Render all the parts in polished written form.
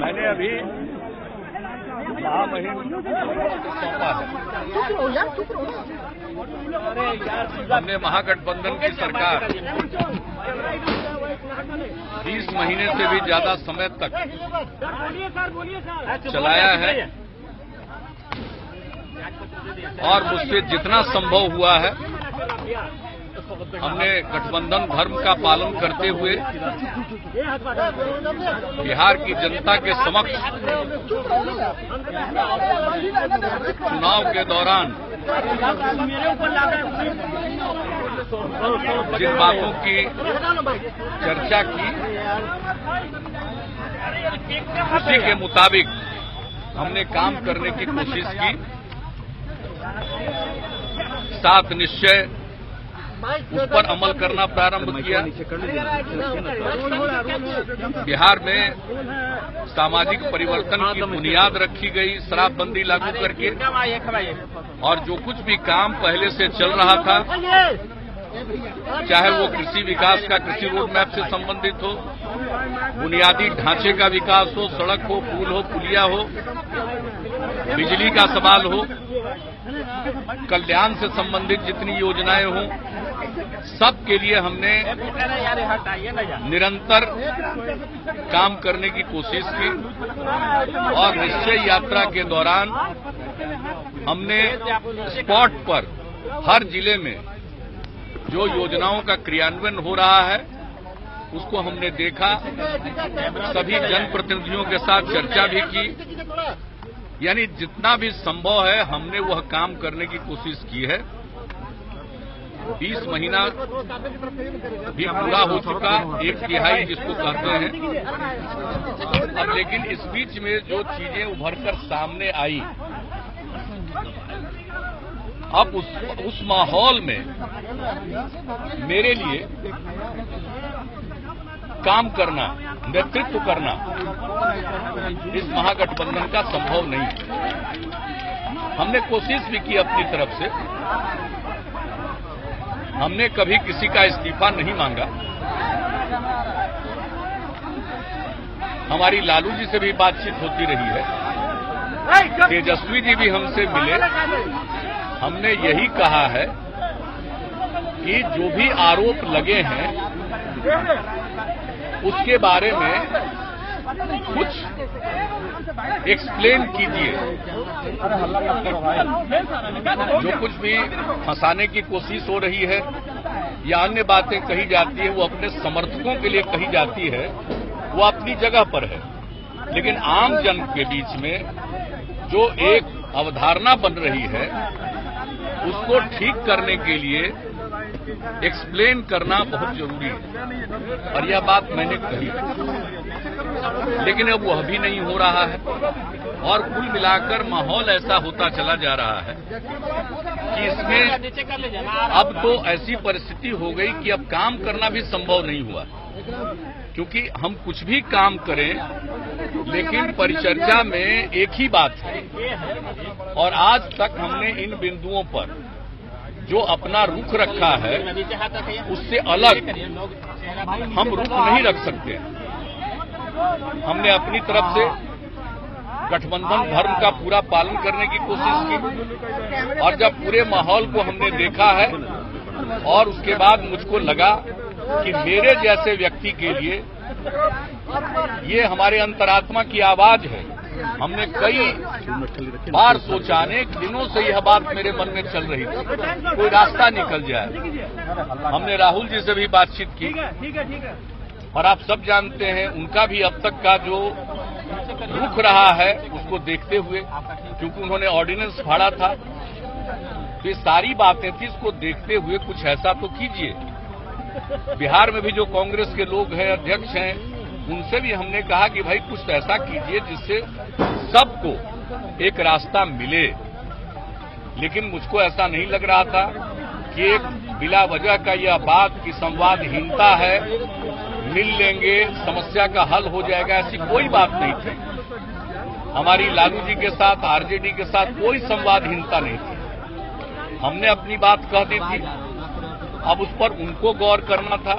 मैंने अभी महामहिम सौंपा है। हमने महागठबंधन की सरकार 20 महीने से भी ज्यादा समय तक चलाया है और मुझसे जितना संभव हुआ है हमने गठबंधन धर्म का पालन करते हुए बिहार की जनता के समक्ष चुनाव के दौरान जिन बातों की चर्चा की उसी के मुताबिक हमने काम करने की कोशिश की। सात निश्चय उस पर अमल करना प्रारंभ किया। बिहार में सामाजिक परिवर्तन की बुनियाद रखी गई शराबबंदी लागू करके, और जो कुछ भी काम पहले से चल रहा था, चाहे वो कृषि विकास का कृषि रोड मैप से संबंधित हो, बुनियादी ढांचे का विकास हो, सड़क हो, पुल हो, पुलिया हो, बिजली का सवाल हो, कल्याण से संबंधित जितनी योजनाएं हों, सब के लिए हमने निरंतर काम करने की कोशिश की। और निश्चय यात्रा के दौरान हमने स्पॉट पर हर जिले में जो योजनाओं का क्रियान्वयन हो रहा है उसको हमने देखा, सभी जनप्रतिनिधियों के साथ चर्चा भी की, यानी जितना भी संभव है हमने वह काम करने की कोशिश की है। 20 महीना भी पूरा हो चुका, 1/3 जिसको कहते हैं। अब लेकिन इस बीच में जो चीजें उभरकर सामने आई, अब उस माहौल में मेरे लिए काम करना, नेतृत्व करना इस महागठबंधन का संभव नहीं। हमने कोशिश भी की अपनी तरफ से, हमने कभी किसी का इस्तीफा नहीं मांगा। हमारी लालू जी से भी बातचीत होती रही है, तेजस्वी जी भी हमसे मिले। हमने यही कहा है कि जो भी आरोप लगे हैं उसके बारे में कुछ एक्सप्लेन कीजिए। जो कुछ भी फंसाने की कोशिश हो रही है या अन्य बातें कही जाती है वो अपने समर्थकों के लिए कही जाती है, वो अपनी जगह पर है। लेकिन आम जन के बीच में जो एक अवधारणा बन रही है उसको ठीक करने के लिए एक्सप्लेन करना बहुत जरूरी है, और यह बात मैंने कही। लेकिन अब वह भी नहीं हो रहा है, और कुल मिलाकर माहौल ऐसा होता चला जा रहा है कि इसमें अब तो ऐसी परिस्थिति हो गई कि अब काम करना भी संभव नहीं हुआ, क्योंकि हम कुछ भी काम करें लेकिन परिचर्चा में एक ही बात है। और आज तक हमने इन बिंदुओं पर जो अपना रुख रखा है उससे अलग हम रुख नहीं रख सकते। हमने अपनी तरफ से गठबंधन धर्म का पूरा पालन करने की कोशिश की, और जब पूरे माहौल को हमने देखा है और उसके बाद मुझको लगा कि मेरे जैसे व्यक्ति के लिए ये हमारे अंतरात्मा की आवाज है। हमने कई बार सोचा, अनेक दिनों से यह बात मेरे मन में चल रही थी, कोई रास्ता निकल जाए। हमने राहुल जी से भी बातचीत की, और आप सब जानते हैं उनका भी अब तक का जो रुख रहा है उसको देखते हुए, क्योंकि उन्होंने ऑर्डिनेंस फाड़ा था, तो ये सारी बातें थी, इसको देखते हुए कुछ ऐसा तो कीजिए। बिहार में भी जो कांग्रेस के लोग हैं, अध्यक्ष हैं, उनसे भी हमने कहा कि भाई कुछ ऐसा कीजिए जिससे सबको एक रास्ता मिले। लेकिन मुझको ऐसा नहीं लग रहा था कि एक बिला वजह का यह बात कि संवादहीनता है, मिल लेंगे समस्या का हल हो जाएगा, ऐसी कोई बात नहीं थी। हमारी लालू जी के साथ, आरजेडी के साथ कोई संवादहीनता नहीं थी। हमने अपनी बात कह दी थी, अब उस पर उनको गौर करना था।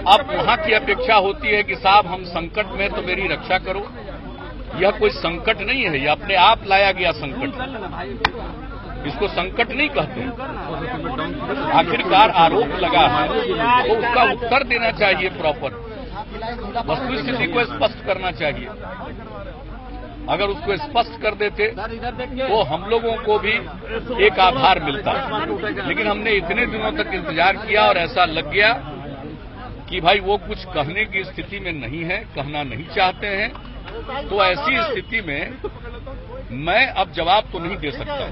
अब वहां की अपेक्षा होती है कि साहब हम संकट में तो मेरी रक्षा करो। यह कोई संकट नहीं है, यह अपने आप लाया गया संकट, इसको संकट नहीं कहते। आखिरकार आरोप लगा है तो उसका उत्तर देना चाहिए, प्रॉपर वस्तुस्थिति को स्पष्ट करना चाहिए। अगर उसको स्पष्ट कर देते तो हम लोगों को भी एक आधार मिलता, लेकिन हमने इतने दिनों तक इंतजार किया और ऐसा लग गया कि भाई वो कुछ कहने की स्थिति में नहीं है, कहना नहीं चाहते हैं। तो ऐसी स्थिति में मैं अब जवाब तो नहीं दे सकता।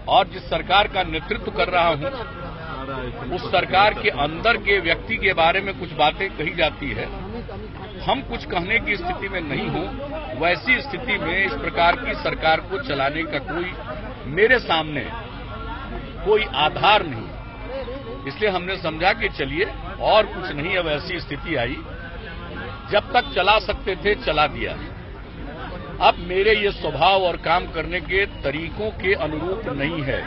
और जिस सरकार का नेतृत्व कर रहा हूं उस सरकार के अंदर के व्यक्ति के बारे में कुछ बातें कही जाती है, हम कुछ कहने की स्थिति में नहीं हूं। वैसी स्थिति में इस प्रकार की सरकार को चलाने का कोई मेरे सामने कोई आधार नहीं। इसलिए हमने समझा कि चलिए और कुछ नहीं, अब ऐसी स्थिति आई, जब तक चला सकते थे चला दिया। अब मेरे ये स्वभाव और काम करने के तरीकों के अनुरूप नहीं है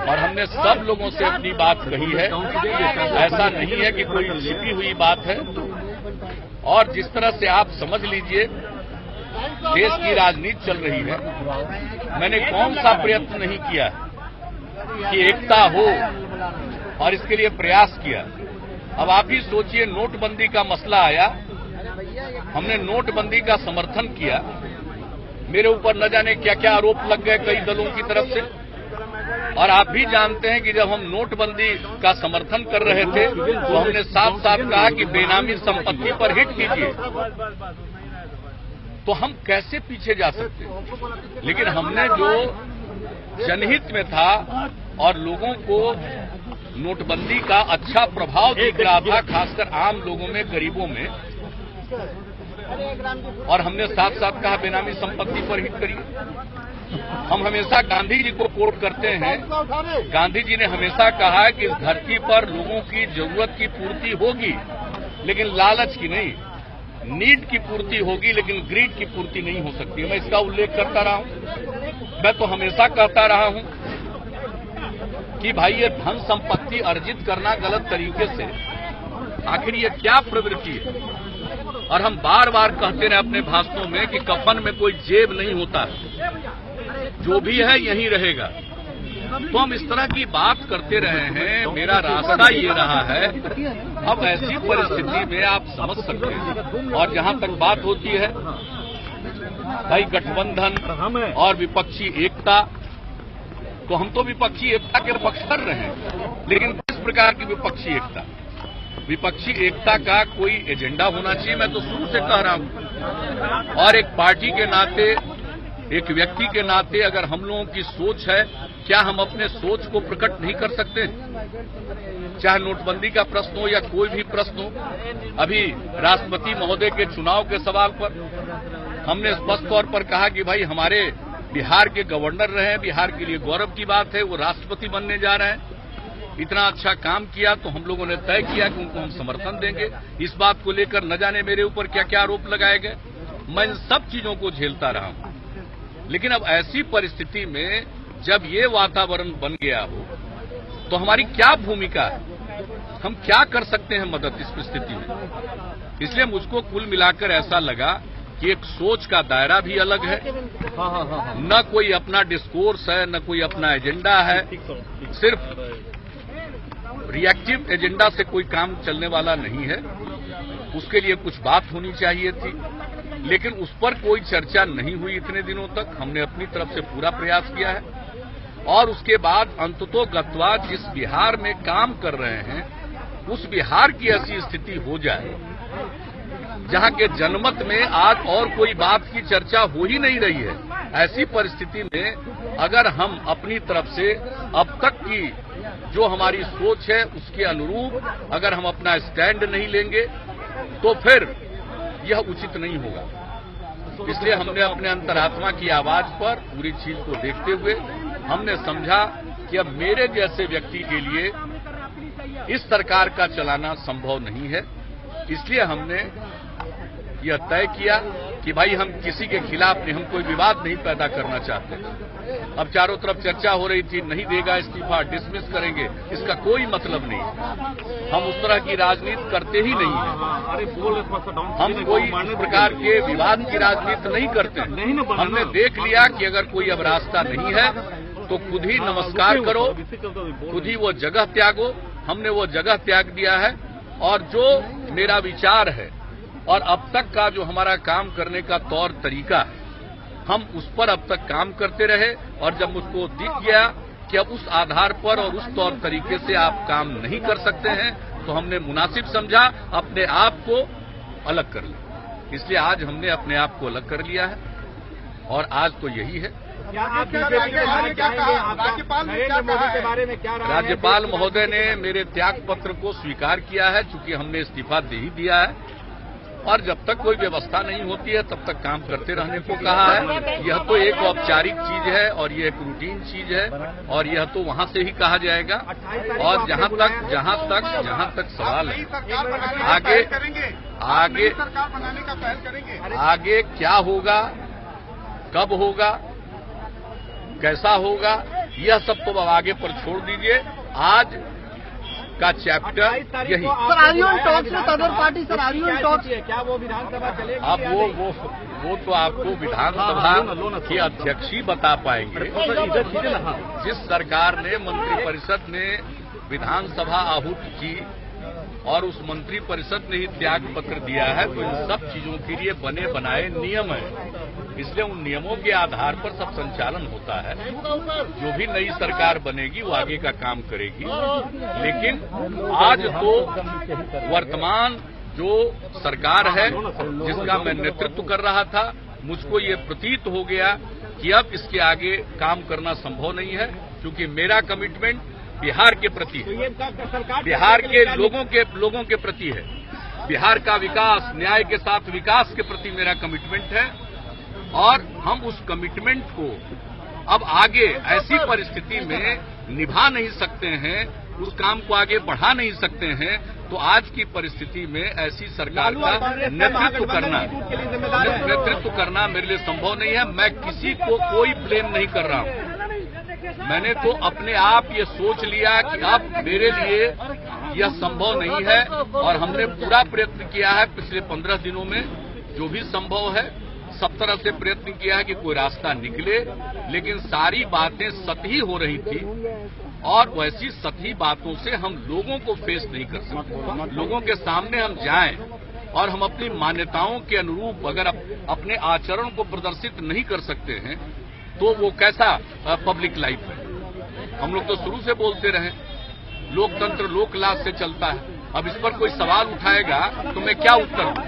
और हमने सब लोगों से अपनी बात कही है। ऐसा नहीं है कि कोई छिपी हुई बात है। और जिस तरह से आप समझ लीजिए देश की राजनीति चल रही है, मैंने कौन सा प्रयत्न नहीं किया कि एकता हो और इसके लिए प्रयास किया। अब आप ही सोचिए, नोटबंदी का मसला आया, हमने नोटबंदी का समर्थन किया, मेरे ऊपर न जाने क्या क्या आरोप लग गए कई दलों की तरफ से। और आप भी जानते हैं कि जब हम नोटबंदी का समर्थन कर रहे थे तो हमने साफ साफ कहा कि बेनामी संपत्ति पर हिट कीजिए। तो हम कैसे पीछे जा सकते। लेकिन हमने जो जनहित में था और लोगों को नोटबंदी का अच्छा प्रभाव दिख रहा था, खासकर आम लोगों में, गरीबों में, और हमने साथ साथ कहा बेनामी संपत्ति पर हिट करिए। हम हमेशा गांधी जी को कोट करते हैं। गांधी जी ने हमेशा कहा कि इस धरती पर लोगों की जरूरत की पूर्ति होगी, लेकिन लालच की नहीं, नीड की पूर्ति होगी, लेकिन ग्रीड की पूर्ति नहीं हो सकती। मैं इसका उल्लेख करता रहा हूं। मैं तो हमेशा कहता रहा हूं कि भाई ये धन संपत्ति अर्जित करना गलत तरीके से, आखिर ये क्या प्रवृत्ति है। और हम बार बार कहते रहे अपने भाषणों में कि कफन में कोई जेब नहीं होता, जो भी है यहीं रहेगा। तो हम इस तरह की बात करते रहे हैं, मेरा रास्ता ये रहा है। अब ऐसी परिस्थिति में आप समझ सकते हैं। और जहां तक बात होती है भाई गठबंधन और विपक्षी एकता, तो हम तो विपक्षी एकता के पक्षधर रहे हैं, लेकिन किस प्रकार की विपक्षी एकता। विपक्षी एकता का कोई एजेंडा होना चाहिए, मैं तो शुरू से कह रहा हूं। और एक पार्टी के नाते, एक व्यक्ति के नाते अगर हम लोगों की सोच है, क्या हम अपने सोच को प्रकट नहीं कर सकते। चाहे नोटबंदी का प्रश्न हो या कोई भी प्रश्न हो। अभी राष्ट्रपति महोदय के चुनाव के सवाल पर हमने स्पष्ट तौर पर कहा कि भाई हमारे बिहार के गवर्नर रहे हैं, बिहार के लिए गौरव की बात है, वो राष्ट्रपति बनने जा रहे हैं। इतना अच्छा काम किया तो हम लोगों ने तय किया कि उनको हम समर्थन देंगे। इस बात को लेकर न जाने मेरे ऊपर क्या क्या आरोप लगाए गए। मैं इन सब चीजों को झेलता रहा हूं। लेकिन अब ऐसी परिस्थिति में जब ये वातावरण बन गया हो तो हमारी क्या भूमिका है, हम क्या कर सकते हैं मदद इस स्थिति में। इसलिए मुझको कुल मिलाकर ऐसा लगा कि एक सोच का दायरा भी अलग है, न कोई अपना डिस्कोर्स है, न कोई अपना एजेंडा है। सिर्फ रिएक्टिव एजेंडा से कोई काम चलने वाला नहीं है। उसके लिए कुछ बात होनी चाहिए थी, लेकिन उस पर कोई चर्चा नहीं हुई इतने दिनों तक। हमने अपनी तरफ से पूरा प्रयास किया है और उसके बाद अंततोगत्वा जिस बिहार में काम कर रहे हैं उस बिहार की ऐसी स्थिति हो जाए जहां के जनमत में आज और कोई बात की चर्चा हो ही नहीं रही है। ऐसी परिस्थिति में अगर हम अपनी तरफ से अब तक की जो हमारी सोच है उसके अनुरूप अगर हम अपना स्टैंड नहीं लेंगे तो फिर यह उचित नहीं होगा। इसलिए हमने अपने अंतरात्मा की आवाज पर पूरी चीज को देखते हुए हमने समझा कि अब मेरे जैसे व्यक्ति के लिए इस सरकार का चलाना संभव नहीं है। इसलिए हमने यह तय किया कि भाई हम किसी के खिलाफ नहीं, हम कोई विवाद नहीं पैदा करना चाहते। अब चारों तरफ चर्चा हो रही थी, नहीं देगा इस्तीफा, डिसमिस करेंगे, इसका कोई मतलब नहीं। हम उस तरह की राजनीति करते ही नहीं है। हम कोई इस प्रकार के विवाद की राजनीति नहीं करते। हमने देख लिया कि अगर कोई अब रास्ता नहीं है तो खुद ही नमस्कार करो, खुद ही वो जगह त्यागो। हमने वो जगह त्याग दिया है और जो मेरा विचार है और अब तक का जो हमारा काम करने का तौर तरीका है, हम उस पर अब तक काम करते रहे। और जब मुझको दिख गया कि अब उस आधार पर और उस तौर तरीके से आप काम नहीं कर सकते हैं, तो हमने मुनासिब समझा अपने आप को अलग कर लिया। इसलिए आज हमने अपने आप को अलग कर लिया है और आज तो यही है। राज्यपाल महोदय ने मेरे त्याग पत्र को स्वीकार किया है, चूंकि हमने इस्तीफा दे ही दिया है और जब तक कोई व्यवस्था नहीं होती है तब तक काम करते रहने को कहा है। यह तो एक औपचारिक चीज है और यह एक रूटीन चीज है और यह तो वहां से ही कहा जाएगा। और जहां तक सवाल है आगे क्या होगा, कब होगा, कैसा होगा, यह सब तो अब आगे पर छोड़ दीजिए। आज का चैप्टर यही। क्या वो विधानसभा चलेगी? अब वो तो आपको विधानसभा के अध्यक्ष ही बता पाएंगे। जिस सरकार ने मंत्रिपरिषद ने विधानसभा आहूत की और उस मंत्रिपरिषद ने ही त्याग पत्र दिया है, तो इन सब चीजों के लिए बने बनाए नियम है। इसलिए उन नियमों के आधार पर सब संचालन होता है। जो भी नई सरकार बनेगी वो आगे का काम करेगी। लेकिन आज तो वर्तमान जो सरकार है जिसका मैं नेतृत्व कर रहा था, मुझको ये प्रतीत हो गया कि अब इसके आगे काम करना संभव नहीं है, क्योंकि मेरा कमिटमेंट बिहार के प्रति है, बिहार के लोगों के प्रति है। बिहार का विकास, न्याय के साथ विकास के प्रति मेरा कमिटमेंट है और हम उस कमिटमेंट को अब आगे ऐसी परिस्थिति में निभा नहीं सकते हैं, उस काम को आगे बढ़ा नहीं सकते हैं। तो आज की परिस्थिति में ऐसी सरकार का नेतृत्व करना मेरे लिए संभव नहीं है। मैं किसी को कोई ब्लेम नहीं कर रहा हूं। मैंने तो अपने आप ये सोच लिया कि अब मेरे लिए यह संभव नहीं है और हमने पूरा प्रयत्न किया है पिछले 15 दिनों में, जो भी संभव है सब तरह से प्रयत्न किया है कि कोई रास्ता निकले। लेकिन सारी बातें सतही हो रही थी और वैसी सतही बातों से हम लोगों को फेस नहीं कर सकते। लोगों के सामने हम जाएं और हम अपनी मान्यताओं के अनुरूप अगर अपने आचरण को प्रदर्शित नहीं कर सकते हैं तो वो कैसा पब्लिक लाइफ है। हम लोग तो शुरू से बोलते रहे लोकतंत्र लोकलाज से चलता है। अब इस पर कोई सवाल उठाएगा तो मैं क्या उत्तर दूं?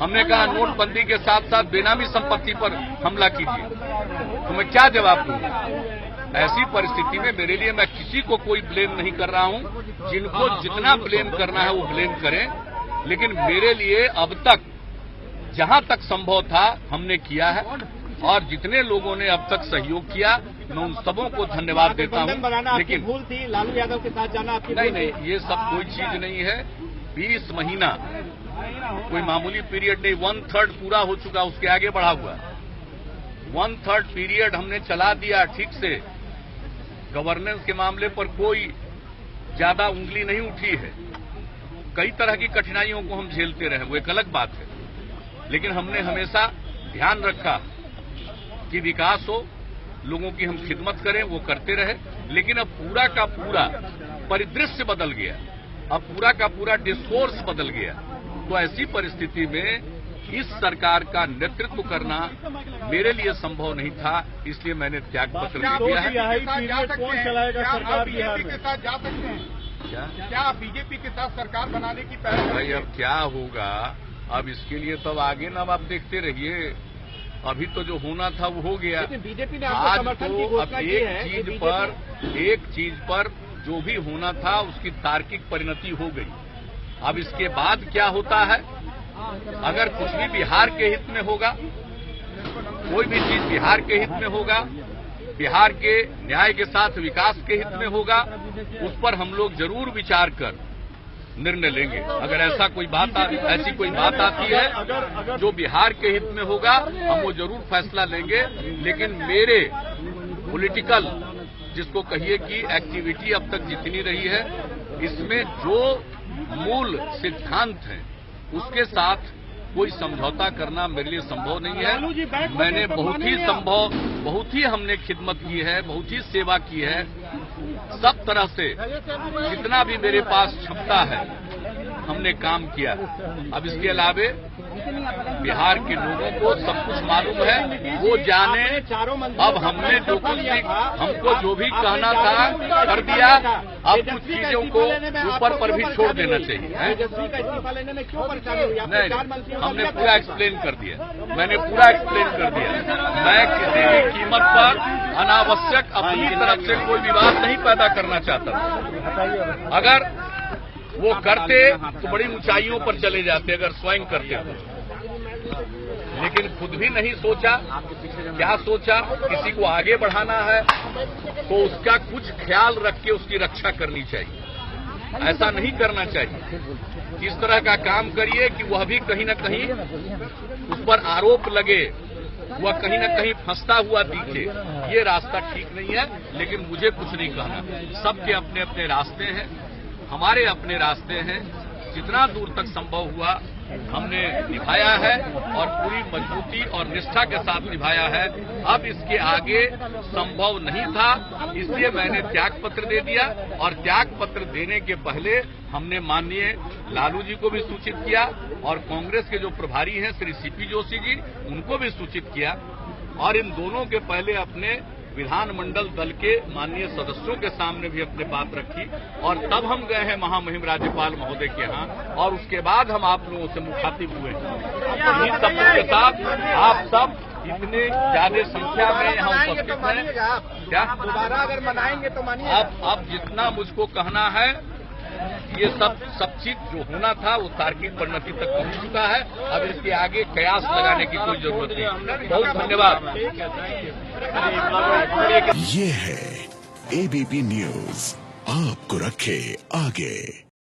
हमने कहा नोटबंदी के साथ साथ बेनामी संपत्ति पर हमला कीजिए, तो मैं क्या जवाब दूंगा? ऐसी परिस्थिति में मेरे लिए, मैं किसी को कोई ब्लेम नहीं कर रहा हूं। जिनको जितना ब्लेम करना है वो ब्लेम करें, लेकिन मेरे लिए अब तक जहां तक संभव था हमने किया है और जितने लोगों ने अब तक सहयोग किया मैं उन सबों को धन्यवाद देता हूं। लेकिन भूल थी लालू यादव के साथ जाना आपकी? नहीं, ये सब कोई चीज नहीं है। 20 महीना कोई मामूली पीरियड नहीं, 1/3 पूरा हो चुका, उसके आगे बढ़ा हुआ 1/3 पीरियड हमने चला दिया ठीक से। गवर्नेंस के मामले पर कोई ज्यादा उंगली नहीं उठी है। कई तरह की कठिनाइयों को हम झेलते रहे, वो एक अलग बात है, लेकिन हमने हमेशा ध्यान रखा कि विकास हो, लोगों की हम खिदमत करें, वो करते रहे। लेकिन अब पूरा का पूरा परिदृश्य बदल गया, अब पूरा का पूरा डिस्कोर्स बदल गया। तो ऐसी परिस्थिति में इस सरकार का नेतृत्व करना मेरे लिए संभव नहीं था, इसलिए मैंने त्याग पत्र दे दिया है। कौन चलाएगा सरकार बिहार में? क्या बीजेपी के साथ सरकार बनाने की पहल? भाई अब क्या होगा, अब इसके लिए तब आगे ना आप देखते रहिए। अभी तो जो होना था वो हो गया। बीजेपी ने आज तो अब एक चीज पर जो भी होना था उसकी तार्किक परिणति हो गई। अब इसके बाद क्या होता है, अगर कुछ भी बिहार के हित में होगा, कोई भी चीज बिहार के हित में होगा, बिहार के न्याय के साथ विकास के हित में होगा, उस पर हम लोग जरूर विचार कर निर्णय लेंगे। अगर ऐसी कोई बात आती है जो बिहार के हित में होगा, हम वो जरूर फैसला लेंगे। लेकिन मेरे पॉलिटिकल, जिसको कहिए कि एक्टिविटी अब तक जितनी रही है, इसमें जो मूल सिद्धांत हैं उसके साथ कोई समझौता करना मेरे लिए संभव नहीं है। मैंने बहुत ही हमने खिदमत की है, बहुत ही सेवा की है, सब तरह से जितना भी मेरे पास क्षमता है हमने काम किया। अब इसके अलावे बिहार के लोगों को सब कुछ मालूम है, वो जाने। अब हमने जो कुछ भी, हमको जो भी कहना था कर दिया। अब कुछ चीजों को ऊपर पर भी छोड़ देना चाहिए। नहीं, हमने पूरा एक्सप्लेन कर दिया, मैंने पूरा एक्सप्लेन कर दिया। मैं किसी भी कीमत पर अनावश्यक अपनी तरफ से कोई विवाद नहीं पैदा करना चाहता। अगर वो करते तो बड़ी ऊंचाइयों पर चले जाते, अगर स्वयं करते तो। लेकिन खुद भी नहीं सोचा। क्या सोचा? किसी को आगे बढ़ाना है तो उसका कुछ ख्याल रख के उसकी रक्षा करनी चाहिए। ऐसा नहीं करना चाहिए। इस तरह का काम करिए कि वह भी कहीं न कहीं उस पर आरोप लगे, वह कहीं न कहीं फंसता हुआ दिखे। ये रास्ता ठीक नहीं है। लेकिन मुझे कुछ नहीं कहना। सबके अपने अपने रास्ते हैं, हमारे अपने रास्ते हैं। जितना दूर तक संभव हुआ हमने निभाया है और पूरी मजबूती और निष्ठा के साथ निभाया है। अब इसके आगे संभव नहीं था, इसलिए मैंने त्याग पत्र दे दिया। और त्याग पत्र देने के पहले हमने माननीय लालू जी को भी सूचित किया और कांग्रेस के जो प्रभारी हैं श्री सीपी जोशी जी, उनको भी सूचित किया। और इन दोनों के पहले अपने विधानमंडल दल के माननीय सदस्यों के सामने भी अपने बात रखी। और तब हम गए हैं महामहिम राज्यपाल महोदय के यहाँ, और उसके बाद हम आप लोगों से मुखातिब हुए। इन्हीं सबों के साथ आप सब इतने ज्यादा संख्या में यहाँ उपस्थित हैं। क्या दोबारा अगर मनाएंगे तो मानिए। अब जितना मुझको कहना है, ये सब चीज जो होना था वो तार्किक परिणति तक पहुंच चुका है। अब इसके आगे कयास लगाने की कोई जरूरत नहीं। बहुत धन्यवाद। ये है एबीपी न्यूज, आपको रखे आगे।